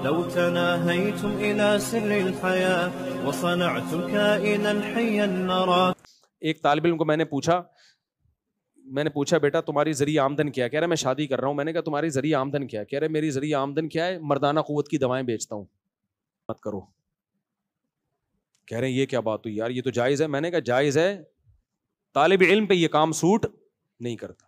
لو تناهيتم إلى سر الحياة وصنعتم كائنا حيا نرى. ایک طالب علم کو میں نے پوچھا بیٹا تمہاری ذریعہ آمدن کیا ہے؟ کہہ رہا میں شادی کر رہا ہوں. میں نے کہا تمہاری ذریعہ آمدن کیا ہے؟ کہہ رہے میری ذریعہ آمدن کیا ہے؟ مردانہ قوت کی دوائیں بیچتا ہوں. مت کرو. کہہ رہے ہیں یہ کیا بات ہوئی یار, یہ تو جائز ہے. میں نے کہا جائز ہے, طالب علم پہ یہ کام سوٹ نہیں کرتا.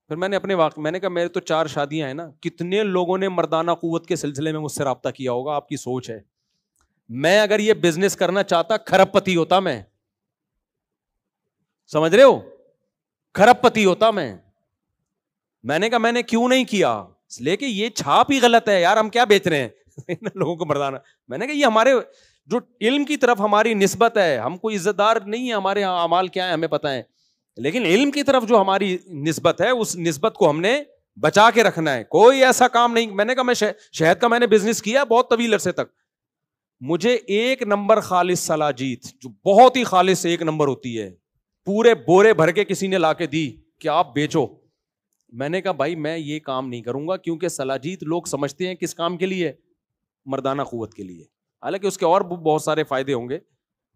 پھر میں نے اپنے میں نے کہا میرے تو 4 شادیاں ہیں نا, کتنے لوگوں نے مردانہ قوت کے سلسلے میں مجھ سے رابطہ کیا ہوگا. آپ کی سوچ ہے. میں اگر یہ بزنس کرنا چاہتا کھرب پتی ہوتا, سمجھ رہے ہو, کھرب پتی ہوتا میں نے کہا میں نے کیوں نہیں کیا, لیکن یہ چھاپ ہی غلط ہے یار, ہم کیا بیچ رہے ہیں لوگوں کو مردانہ. میں نے کہا یہ ہمارے جو علم کی طرف ہماری نسبت ہے, ہم کوئی عزت دار نہیں ہے, ہمارے اعمال کیا ہے ہمیں پتہ ہے, لیکن علم کی طرف جو ہماری نسبت ہے اس نسبت کو ہم نے بچا کے رکھنا ہے. کوئی ایسا کام نہیں. میں نے کہا میں شہد کا میں نے بزنس کیا بہت طویل عرصے تک, مجھے 1 نمبر خالص سلاجیت جو بہت ہی خالص 1 نمبر ہوتی ہے, پورے بورے بھر کے کسی نے لا کے دی کہ آپ بیچو. میں نے کہا بھائی میں یہ کام نہیں کروں گا, کیونکہ سلاجیت لوگ سمجھتے ہیں کس کام کے لیے, مردانہ قوت کے لیے, حالانکہ اس کے اور بہت سارے فائدے ہوں گے.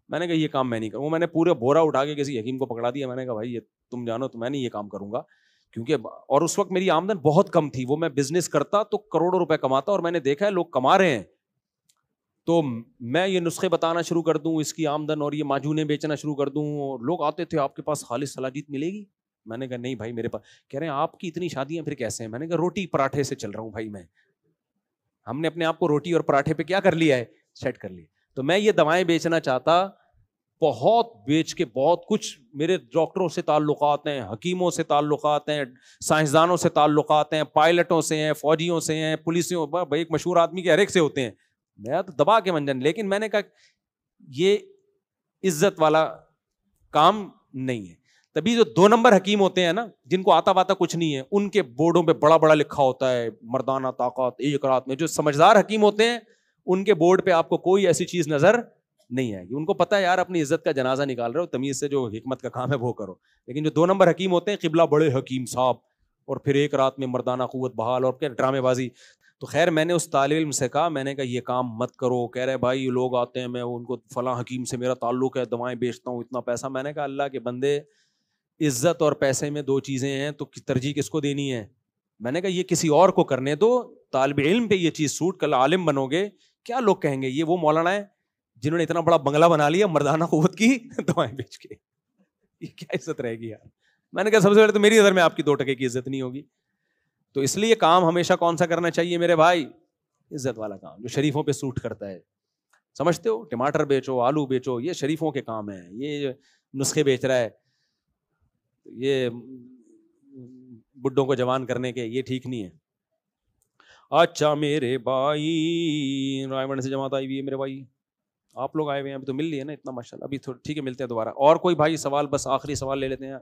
میں نے کہا یہ کام میں نہیں کروں. میں نے پورے بورا اٹھا کے کسی حکیم کو پکڑا دیا. میں نے کہا بھائی یہ تم جانو تو میں نہیں یہ کام کروں گا, کیونکہ اور اس وقت میری آمدن بہت کم تھی. وہ میں بزنس کرتا تو کروڑوں روپے کماتا, اور میں نے دیکھا ہے لوگ کما رہے ہیں, تو میں یہ نسخے بتانا شروع کر دوں اس کی آمدن اور یہ معجونیں بیچنا شروع کر دوں. لوگ آتے تھے آپ کے پاس خالص سلاجیت ملے گی؟ میں نے کہا نہیں بھائی میرے پاس. کہہ رہے ہیں آپ کی اتنی شادیاں پھر کیسے ہیں؟ میں نے کہا روٹی پراٹھے سے چل رہا ہوں بھائی. ہم نے اپنے آپ کو روٹی اور پراٹھے پہ کیا کر لیا ہے, سیٹ کر لیا. تو میں یہ دوائیں بیچنا چاہتا, بہت بیچ کے بہت کچھ, میرے ڈاکٹروں سے تعلقات ہیں, حکیموں سے تعلقات ہیں, سائنسدانوں سے تعلقات ہیں, پائلٹوں سے ہیں, فوجیوں سے ہیں, پولیسوں, بھائی ایک مشہور آدمی کے ہر ایک سے ہوتے ہیں. میں تو دبا کے منجن. لیکن میں نے کہا یہ عزت والا کام نہیں ہے. تبھی جو 2 نمبر حکیم ہوتے ہیں نا, جن کو آتا واتا کچھ نہیں ہے, ان کے بورڈوں پہ بڑا بڑا لکھا ہوتا ہے مردانہ طاقت 1 رات میں. جو سمجھدار حکیم ہوتے ہیں ان کے بورڈ پہ آپ کو کوئی ایسی چیز نظر نہیں آئے گی. ان کو پتا ہے یار اپنی عزت کا جنازہ نکال رہے ہو, تمیز سے جو حکمت کا کام ہے وہ کرو. لیکن جو 2 نمبر حکیم ہوتے ہیں, قبلہ بڑے حکیم صاحب, اور پھر 1 رات میں مردانہ قوت بحال اور کیا ڈرامے بازی. تو خیر میں نے اس طالب علم سے کہا, میں نے کہا یہ کام مت کرو. کہہ رہے بھائی یہ لوگ آتے ہیں, میں ان کو فلاں حکیم سے میرا تعلق ہے, دوائیں بیچتا ہوں, اتنا پیسہ. میں نے کہا اللہ کے بندے, عزت اور پیسے میں 2 چیزیں ہیں, تو ترجیح کس کو دینی ہے؟ میں نے کہا یہ کسی اور کو کرنے دو. طالب علم پہ یہ چیز سوٹ, کل عالم بنو گے, کیا لوگ کہیں گے یہ وہ مولانا ہے جنہوں نے اتنا بڑا بنگلہ بنا لیا مردانہ قوت کی دوائیں بیچ کے, یہ کیا عزت رہے گی یار. میں نے کہا سب سے پہلے تو میری نظر میں آپ کی 2 ٹکے کی عزت نہیں ہوگی. تو اس لیے کام ہمیشہ کون سا کرنا چاہیے میرے بھائی؟ عزت والا کام جو شریفوں پہ سوٹ کرتا ہے. سمجھتے ہو, ٹماٹر بیچو, آلو بیچو, یہ شریفوں کے کام ہیں. یہ نسخے بیچ رہا ہے, یہ بڈھوں کو جوان کرنے کے, یہ ٹھیک نہیں ہے. اچھا میرے بھائی, رائے منڈ سے جماعت آئی ہوئی ہے میرے بھائی, آپ لوگ آئے ہوئے ہیں, ابھی تو مل لیے نا اتنا ماشاء اللہ. ابھی ٹھیک ہے ملتے ہیں دوبارہ. اور کوئی بھائی سوال, بس آخری سوال لے لیتے ہیں,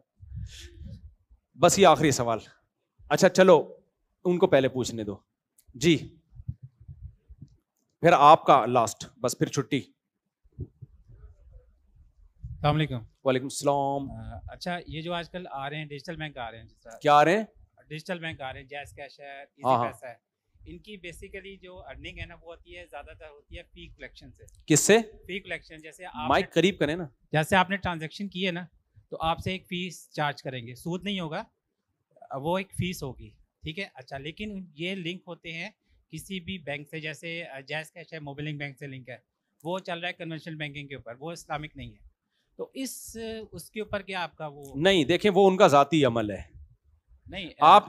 بس یہ آخری سوال. اچھا چلو ان کو پہلے پوچھنے دو جی, پھر آپ کا لاسٹ, بس پھر چھٹی. السلام علیکم. وعلیکم السلام. اچھا یہ جو آج کل آ رہے ہیں ڈیجیٹل بینک آ رہے ہیں, جس طرح کیا آ رہے ہیں ڈیجیٹل بینک آ رہے ہیں, جیز کیش ہے, ایزی پیسہ ہے, ان کی بیسیکلی جو ارننگ ہے نا وہ ہوتی ہے زیادہ تر ہوتی ہے فی کلیکشن سے. کس سے؟ فی کلیکشن. جیسے آپ مائک قریب کریں نا, جیسے آپ نے ٹرانزیکشن کی ہے نا, تو آپ سے ایک فیس چارج کریں گے, سود نہیں ہوگا, وہ ایک فیس ہوگی, ٹھیک ہے. اچھا لیکن یہ لنک ہوتے ہیں کسی بھی بینک سے, جیسے جیز کیش ہے موبائل بینک سے لنک ہے, وہ چل رہا ہے کنونشنل بینکنگ کے اوپر, وہ اسلامک نہیں ہے. تو اس کے اوپر کیا آپ کا وہ نہیں دیکھیں, وہ ان کا ذاتی عمل ہے. نہیں آپ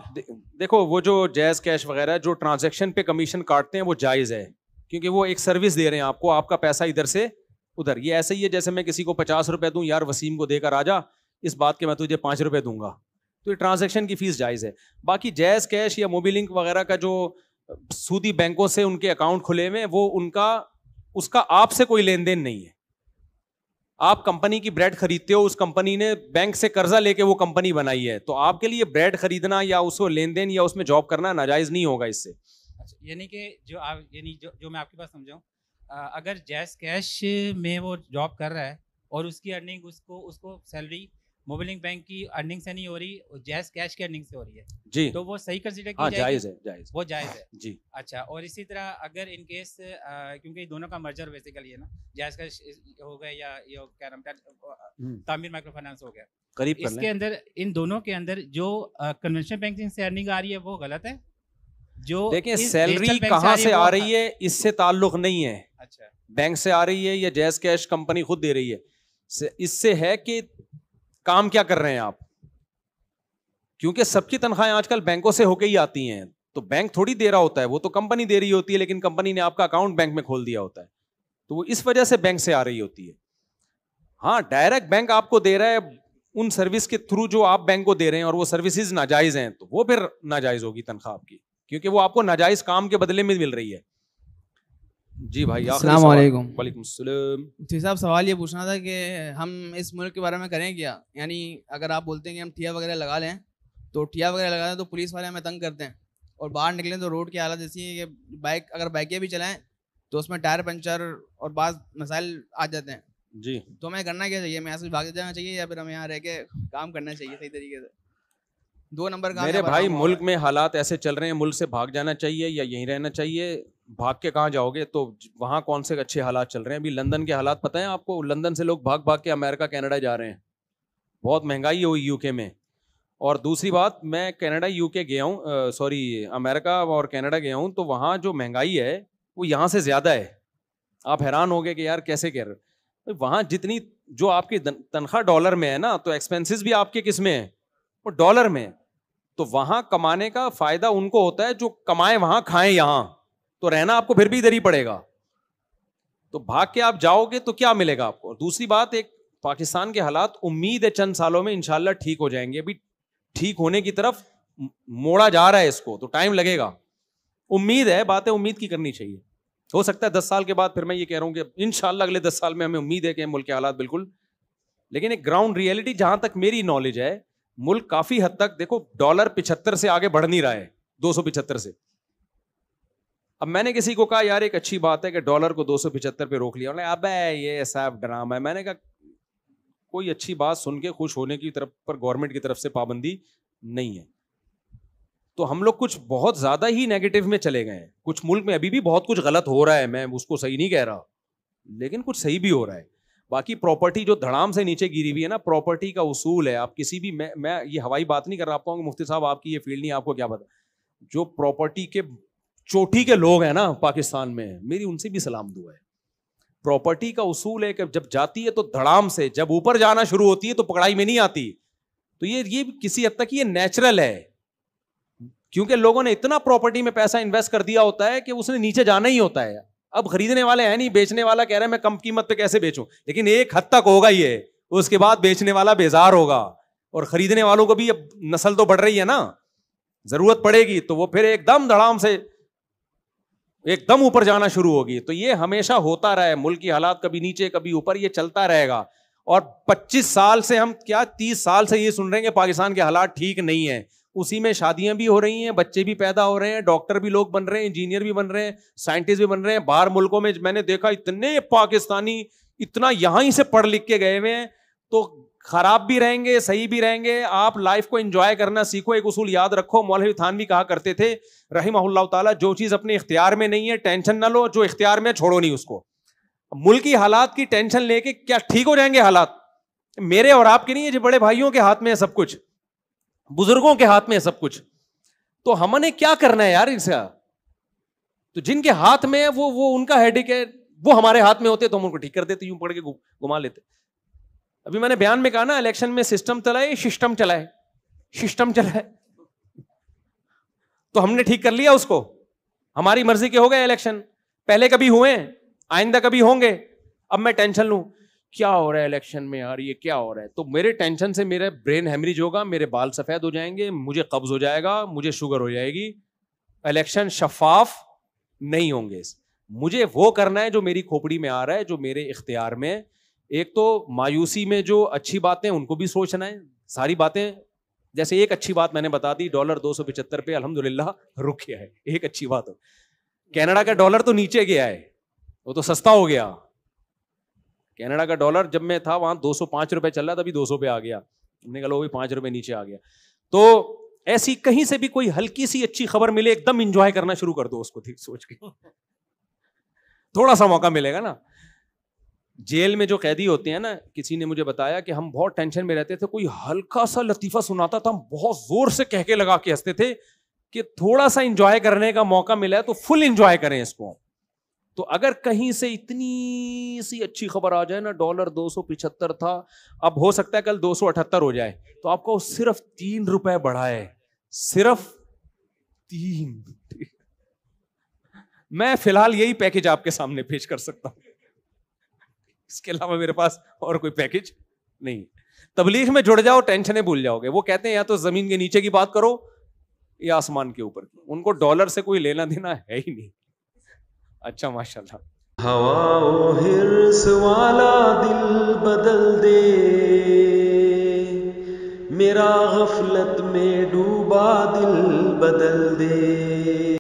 دیکھو وہ جو جیز کیش وغیرہ جو ٹرانزیکشن پہ کمیشن کاٹتے ہیں وہ جائز ہے, کیونکہ وہ ایک سروس دے رہے ہیں آپ کو, آپ کا پیسہ ادھر سے ادھر. یہ ایسے ہی ہے جیسے میں کسی کو 50 روپے دوں, یار وسیم کو دے کر آ جا, اس بات کے میں تجھے 5 روپے دوں گا, تو یہ ٹرانزیکشن کی فیس جائز ہے. باقی جیز کیش یا موبی لنک وغیرہ کا جو سودی بینکوں سے ان کے اکاؤنٹ کھلے ہوئے, وہ ان کا اس کا آپ سے کوئی لین دین نہیں ہے. آپ کمپنی کی بریڈ خریدتے ہو, اس کمپنی نے بینک سے قرضہ لے کے وہ کمپنی بنائی ہے, تو آپ کے لیے بریڈ خریدنا یا اس کو لین دین یا اس میں جاب کرنا ناجائز نہیں ہوگا اس سے. یعنی کہ جو میں آپ کی بات سمجھاؤں, اگر جیز کیش میں وہ جاب کر رہا ہے اور اس کی ارننگ اس کو سیلری موبی بینک کی ارننگ سے نہیں ہو رہی, جائز کیش کی ارننگ سے ہو رہی ہے, جی تو وہ صحیح کنسیڈر کی ہاں جائے گی؟ جائز ہے, جائز وہ جائز ہے. جی. اچھا, اور اسی طرح اگر ان کیس کیونکہ دونوں کا مرجر بیسیکلی ہے نا, جائز کیش ہو گیا یا یہ کیا نام تھا تعمیر مائکرو فائنانس ہو گیا, قریب اس کے اندر ان دونوں کے اندر جو کنونشنل بینکنگ سے ارننگ آ رہی ہے وہ غلط ہے. جو دیکھیں سیلری کہاں سے آ رہی ہے اس سے تعلق نہیں ہے, اچھا بینک سے آ رہی ہے یا جائز کیش کمپنی خود دے رہی ہے, اس سے ہے کہ کام کیا کر رہے ہیں آپ, کیونکہ سب کی تنخواہیں آج کل بینکوں سے ہو کے ہی آتی ہیں, تو بینک تھوڑی دے رہا ہوتا ہے, وہ تو کمپنی دے رہی ہوتی ہے, لیکن کمپنی نے آپ کا اکاؤنٹ بینک میں کھول دیا ہوتا ہے, تو وہ اس وجہ سے بینک سے آ رہی ہوتی ہے. ہاں ڈائریکٹ بینک آپ کو دے رہا ہے ان سروس کے تھرو جو آپ بینک کو دے رہے ہیں, اور وہ سروسز ناجائز ہیں, تو وہ پھر ناجائز ہوگی تنخواہ آپ کی, کیونکہ وہ آپ کو ناجائز کام کے بدلے میں مل رہی ہے. جی بھائی السلام علیکم. وعلیکم السلام. جی صاحب, سوال یہ پوچھنا تھا کہ ہم اس ملک کے بارے میں کریں کیا, یعنی اگر آپ بولتے ہیں کہ ہم ٹھیا وغیرہ لگا لیں, تو ٹھیا وغیرہ لگا دیں تو پولیس والے ہمیں تنگ کرتے ہیں, اور باہر نکلیں تو روڈ کی حالت ایسی ہے کہ اگر بائکیں بھی چلائیں تو اس میں ٹائر پنچر اور بعض مسائل آ جاتے ہیں. جی تو ہمیں کرنا کیا چاہیے, ہمیں یہاں سے بھاگ جانا چاہیے یا پھر ہمیں یہاں رہ کے کام کرنا چاہیے صحیح طریقے سے؟ 2 نمبر کا میرے بھائی, ملک میں حالات ایسے چل رہے ہیں, ملک سے بھاگ جانا چاہیے یا یہیں رہنا چاہیے؟ بھاگ کے کہاں جاؤ گے, تو وہاں کون سے اچھے حالات چل رہے ہیں؟ ابھی لندن کے حالات پتہ ہیں آپ کو, لندن سے لوگ بھاگ بھاگ کے امریکہ کینیڈا جا رہے ہیں, بہت مہنگائی ہوئی یو کے میں. اور دوسری بات, میں کینیڈا یو کے گیا ہوں, سوری امریکہ اور کینیڈا گیا ہوں, تو وہاں جو مہنگائی ہے وہ یہاں سے زیادہ ہے. آپ حیران ہو گئے کہ یار کیسے کہہ رہے, وہاں جتنی جو آپ کی تنخواہ ڈالر میں ہے نا, تو ایکسپینسز بھی آپ کے کس میں ہیں, وہ ڈالر میں. تو وہاں کمانے کا فائدہ ان کو ہوتا ہے جو کمائیں وہاں کھائیں یہاں, تو رہنا آپ کو پھر بھی ادھر ہی پڑے گا. تو بھاگ کے آپ جاؤ گے تو کیا ملے گا آپ کو؟ اور دوسری بات, ایک پاکستان کے حالات امید ہے چند سالوں میں انشاءاللہ ٹھیک ہو جائیں گے. ابھی ٹھیک ہونے کی طرف موڑا جا رہا ہے اس کو, تو ٹائم لگے گا. امید ہے, باتیں امید کی کرنی چاہیے. ہو سکتا ہے 10 سال کے بعد پھر میں یہ کہہ رہا ہوں کہ انشاءاللہ اگلے 10 سال میں ہمیں امید ہے کہ ملک کے حالات بالکل, لیکن ایک گراؤنڈ ریئلٹی جہاں تک میری نالج ہے, ملک کافی حد تک دیکھو ڈالر 75 سے آگے بڑھ نہیں رہا ہے, 275 سے. اب میں نے کسی کو کہا یار ایک اچھی بات ہے کہ ڈالر کو 275 پہ روک لیا, اب یہ صاحب ڈرامہ ہے. میں نے کہا کوئی اچھی بات سن کے خوش ہونے کی طرف پر گورنمنٹ کی طرف سے پابندی نہیں ہے. تو ہم لوگ کچھ بہت زیادہ ہی نیگیٹو میں چلے گئے ہیں. کچھ ملک میں ابھی بھی بہت کچھ غلط ہو رہا ہے, میں اس کو صحیح نہیں کہہ رہا, لیکن کچھ صحیح بھی ہو رہا ہے. باقی پراپرٹی جو دھڑام سے نیچے گری ہوئی ہے نا, پراپرٹی کا اصول ہے, آپ کسی بھی, میں یہ ہوائی بات نہیں کر رہا, آپ کہوں گے مفتی صاحب آپ کی یہ فیلڈ نہیں, آپ کو کیا پتا. جو پراپرٹی کے چوٹی کے لوگ ہیں نا پاکستان میں, میری ان سے بھی سلام دعا ہے. پراپرٹی کا اصول ہے کہ جب جاتی ہے تو دھڑام سے, جب اوپر جانا شروع ہوتی ہے تو پکڑائی میں نہیں آتی. تو یہ کسی حد تک یہ نیچرل ہے, کیونکہ لوگوں نے اتنا پراپرٹی میں پیسہ انویسٹ کر دیا ہوتا ہے کہ اس نے نیچے جانا ہی ہوتا ہے. اب خریدنے والے ہیں نہیں, بیچنے والا کہہ رہا ہے میں کم قیمت پہ کیسے بیچوں, لیکن ایک حد تک ہوگا یہ, اس کے بعد بیچنے والا بیزار ہوگا, اور خریدنے والوں کو بھی اب نسل تو بڑھ رہی ہے نا, ضرورت پڑے گی, تو وہ پھر ایک دم دھڑام سے ایک دم اوپر جانا شروع ہوگی. تو یہ ہمیشہ ہوتا رہا ہے, ملک کی حالات کبھی نیچے کبھی اوپر, یہ چلتا رہے گا. اور 25 سال سے ہم کیا 30 سال سے یہ سن رہے ہیں کہ پاکستان کے حالات ٹھیک نہیں ہیں. اسی میں شادیاں بھی ہو رہی ہیں, بچے بھی پیدا ہو رہے ہیں, ڈاکٹر بھی لوگ بن رہے ہیں, انجینئر بھی بن رہے ہیں, سائنٹسٹ بھی بن رہے ہیں. باہر ملکوں میں میں نے دیکھا اتنے پاکستانی اتنا یہاں ہی سے پڑھ لکھ کے گئے ہوئے ہیں, تو خراب بھی رہیں گے صحیح بھی رہیں گے. آپ لائف کو انجوائے کرنا سیکھو. ایک اصول یاد رکھو, مولوی تھانوی کہا کرتے تھے رحمہ اللہ تعالیٰ, جو چیز اپنے اختیار میں نہیں ہے ٹینشن نہ لو, جو اختیار میں چھوڑو نہیں اس کو. ملک کی حالات کی ٹینشن لے کے کیا ٹھیک ہو جائیں گے حالات؟ میرے اور آپ کے نہیں ہے, جو بڑے بھائیوں کے ہاتھ میں ہے سب کچھ, بزرگوں کے ہاتھ میں ہے سب کچھ. تو ہم نے کیا کرنا ہے یار اس کا؟ تو جن کے ہاتھ میں ہے وہ ان کا ہیڈک ہے, وہ ہمارے ہاتھ میں ہوتے تو ہم ان کو ٹھیک کر دیتے, یوں پڑھ کے گھما لیتے. ابھی میں نے بیان میں کہا نا, الیکشن میں سسٹم چلائے, سسٹم چلائے, تو ہم نے ٹھیک کر لیا اس کو. ہماری مرضی کے ہو گئے الیکشن, پہلے کبھی ہوئے, آئندہ کبھی ہوں گے. اب میں ٹینشن لوں کیا ہو رہا ہے الیکشن میں یار, یہ کیا ہو رہا ہے, تو میرے ٹینشن سے میرا برین ہیمریج ہوگا, میرے بال سفید ہو جائیں گے, مجھے قبض ہو جائے گا, مجھے شوگر ہو جائے گی. الیکشن شفاف نہیں ہوں گے. مجھے وہ کرنا ہے جو میری کھوپڑی میں آ رہا ہے, جو میرے اختیار میں. ایک تو مایوسی میں جو اچھی باتیں ان کو بھی سوچنا ہے, ساری باتیں. جیسے ایک اچھی بات میں نے بتا دی, ڈالر 275 پہ الحمدللہ رک گیا ہے, ایک اچھی بات. کینیڈا کا ڈالر تو نیچے گیا ہے, وہ تو سستا ہو گیا. کینیڈا کا ڈالر جب میں تھا وہاں 205 روپے چل رہا تھا, ابھی 200 پہ آ گیا. ہم نے کہا لو 5 روپے نیچے آ گیا. تو ایسی کہیں سے بھی کوئی ہلکی سی اچھی خبر ملے ایک دم انجوائے کرنا شروع کر دو اس کو, سوچ کے تھوڑا سا موقع ملے گا نا. جیل میں جو قیدی ہوتے ہیں نا, کسی نے مجھے بتایا کہ ہم بہت ٹینشن میں رہتے تھے, کوئی ہلکا سا لطیفہ سناتا تھا, ہم بہت زور سے کہہ کے لگا کے ہنستے تھے کہ تھوڑا سا انجوائے کرنے کا موقع ملا ہے تو فل انجوائے کریں اس کو. تو اگر کہیں سے اتنی سی اچھی خبر آ جائے نا, ڈالر 275 تھا, اب ہو سکتا ہے کل 278 ہو جائے, تو آپ کو صرف 3 روپے بڑھا ہے, صرف 3. میں فی الحال یہی پیکج آپ کے سامنے پیش کر سکتا ہوں, اس کے علاوہ میرے پاس اور کوئی پیکج نہیں. تبلیغ میں جڑ جاؤ, ٹینشنیں بھول جاؤ گے. وہ کہتے ہیں یا تو زمین کے نیچے کی بات کرو یا آسمان کے اوپر کی, ان کو ڈالر سے کوئی لینا دینا ہے ہی نہیں. اچھا ماشاءاللہ. ہوا و حرص والا دل بدل دے, میرا غفلت میں ڈوبا دل بدل دے.